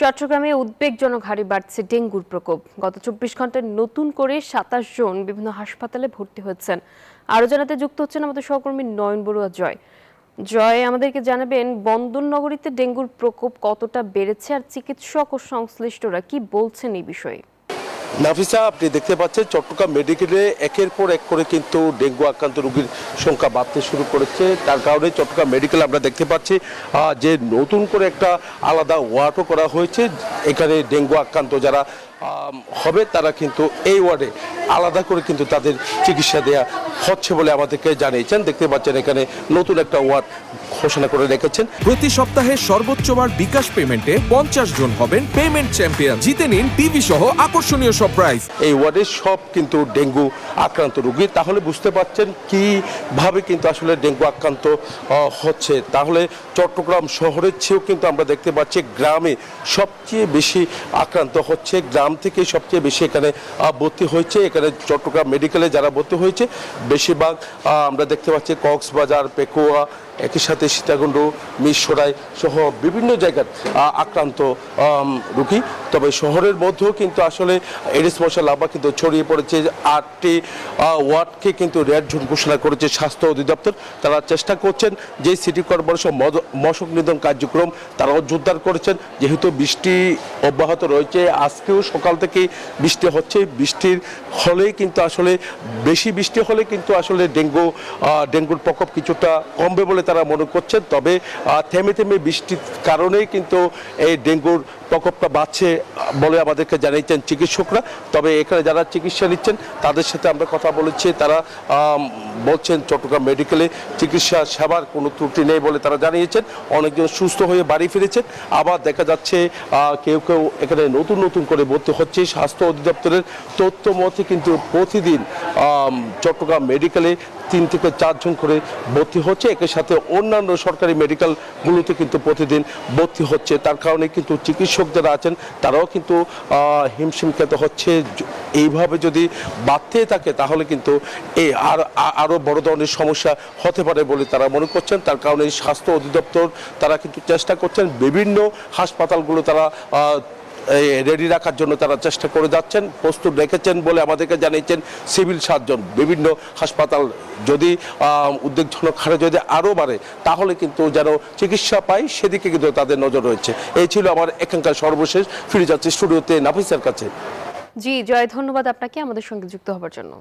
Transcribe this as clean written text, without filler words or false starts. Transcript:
চট্টগ্রামে উদ্বেগজনক হারে বাড়ছে ডেঙ্গুর প্রকোপ। গত ২৪ ঘন্টায় নতুন করে ২৭ জন বিভিন্ন হাসপাতালে ভর্তি হয়েছেন। আরো জানাতে যুক্ত হচ্ছেন আমাদের সহকর্মী নয়ন বড়ুয়া জয়। জয়, আমাদেরকে জানাবেন বন্দর নগরীতে ডেঙ্গুর প্রকোপ কতটা বেড়েছে আর চিকিৎসক ও সংশ্লিষ্টরা কি বলছেন এই বিষয়ে। নাফিসা, আপনি দেখতে পাচ্ছেন চট্টগ্রাম মেডিকেলে একের পর এক করে কিন্তু ডেঙ্গু আক্রান্ত রোগীর সংখ্যা বাড়তে শুরু করেছে। তার কারণে চট্টগ্রাম মেডিকেলে আমরা দেখতে পাচ্ছি যে নতুন করে একটা আলাদা ওয়ার্ডও করা হয়েছে। এখানে ডেঙ্গু আক্রান্ত যারা হবে তারা কিন্তু এই ওয়ার্ডে আলাদা করে কিন্তু তাদের চিকিৎসা দেয়া হচ্ছে বলে আমাদেরকে জানিয়েছেন। দেখতে পাচ্ছেন এখানে নতুন একটা ওয়ার্ড ঘোষণা করে রেখেছেন। প্রতি সপ্তাহে সর্বোচ্চবার বিকাশ পেমেন্টে 50 জন হবেন পেমেন্ট চ্যাম্পিয়ন। জিতে নিন টিভি সহ আকর্ষণীয় সব প্রাইজ। এই ওয়ার্ডে সব কিন্তু ডেঙ্গু আক্রান্ত রোগী। তাহলে বুঝতে পারছেন কিভাবে কিন্তু আসলে ডেঙ্গু আক্রান্ত হচ্ছে। তাহলে চট্টগ্রাম শহরের চেয়েও কিন্তু আমরা দেখতে পাচ্ছি গ্রামে সবচেয়ে বেশি আক্রান্ত হচ্ছে। গ্রাম থেকে সবচেয়ে বেশি এখানে ভর্তি হয়েছে। এখানে চট্টগ্রাম মেডিকেলে যারা ভর্তি হয়েছে বেশিরভাগ আমরা দেখতে পাচ্ছি কক্সবাজার, পেকুয়া, একই সাথে সীতাকুণ্ড, মিরসরাই সহ বিভিন্ন জায়গার আক্রান্ত রোগী। তবে শহরের মধ্যেও কিন্তু আসলে এডিস মশা লার্ভা কিন্তু ছড়িয়ে পড়েছে। 8টি ওয়ার্ডকে কিন্তু রেড জোন ঘোষণা করেছে স্বাস্থ্য অধিদপ্তর। তারা চেষ্টা করছেন যে সিটি কর্পোরেশন মশক নিধন কার্যক্রম তারাও জোরদার করেছেন। যেহেতু বৃষ্টি অব্যাহত রয়েছে, আজকেও সকাল থেকেই বৃষ্টি হচ্ছে। বৃষ্টির হলেই কিন্তু আসলে বেশি বৃষ্টি হলে কিন্তু আসলে ডেঙ্গুর প্রকোপ কিছুটা কমবে বলে তারা মনে করছেন। তবে থেমে থেমে বৃষ্টির কারণেই কিন্তু এই ডেঙ্গুর প্রকোপটা বাড়ছে বলে আমাদেরকে জানিয়েছেন চিকিৎসকরা। তবে এখানে যারা চিকিৎসা নিচ্ছেন তাদের সাথে আমরা কথা বলেছি। তারা বলছেন চট্টগ্রাম মেডিকেলে চিকিৎসা সেবার কোনো ত্রুটি নেই বলে তারা জানিয়েছেন। অনেকজন সুস্থ হয়ে বাড়ি ফিরেছেন। আবার দেখা যাচ্ছে কেউ কেউ এখানে নতুন নতুন করে ভর্তি হচ্ছে। স্বাস্থ্য অধিদপ্তরের তথ্য মতে কিন্তু প্রতিদিন চট্টগ্রাম মেডিকেলে 3 থেকে 4 জন করে ভর্তি হচ্ছে। এর সাথে অন্যান্য সরকারি মেডিকেলগুলোতে কিন্তু প্রতিদিন ভর্তি হচ্ছে। তার কারণে কিন্তু চিকিৎসক যারা আছেন তারাও কিন্তু হিমশিম খেতে হচ্ছে। এইভাবে যদি বাড়তে থাকে তাহলে কিন্তু আরও বড় ধরনের সমস্যা হতে পারে বলে তারা মনে করছেন। তার কারণে স্বাস্থ্য অধিদপ্তর তারা কিন্তু চেষ্টা করছেন বিভিন্ন হাসপাতালগুলো তারা রেডি রাখার জন্য তারা চেষ্টা করে যাচ্ছেন, প্রস্তুত রেখেছেন বলে আমাদেরকে জানিয়েছেন সিভিল সার্জন। বিভিন্ন হাসপাতাল যদি উদ্বেগজনক হারে যদি আরও বাড়ে তাহলে কিন্তু যেন চিকিৎসা পায় সেদিকে কিন্তু তাদের নজর রয়েছে। এই ছিল আমার এখানকার সর্বশেষ। ফিরে যাচ্ছি স্টুডিওতে নাফিসের কাছে। জি জয়, ধন্যবাদ আপনাকে আমাদের সঙ্গে যুক্ত হবার জন্য।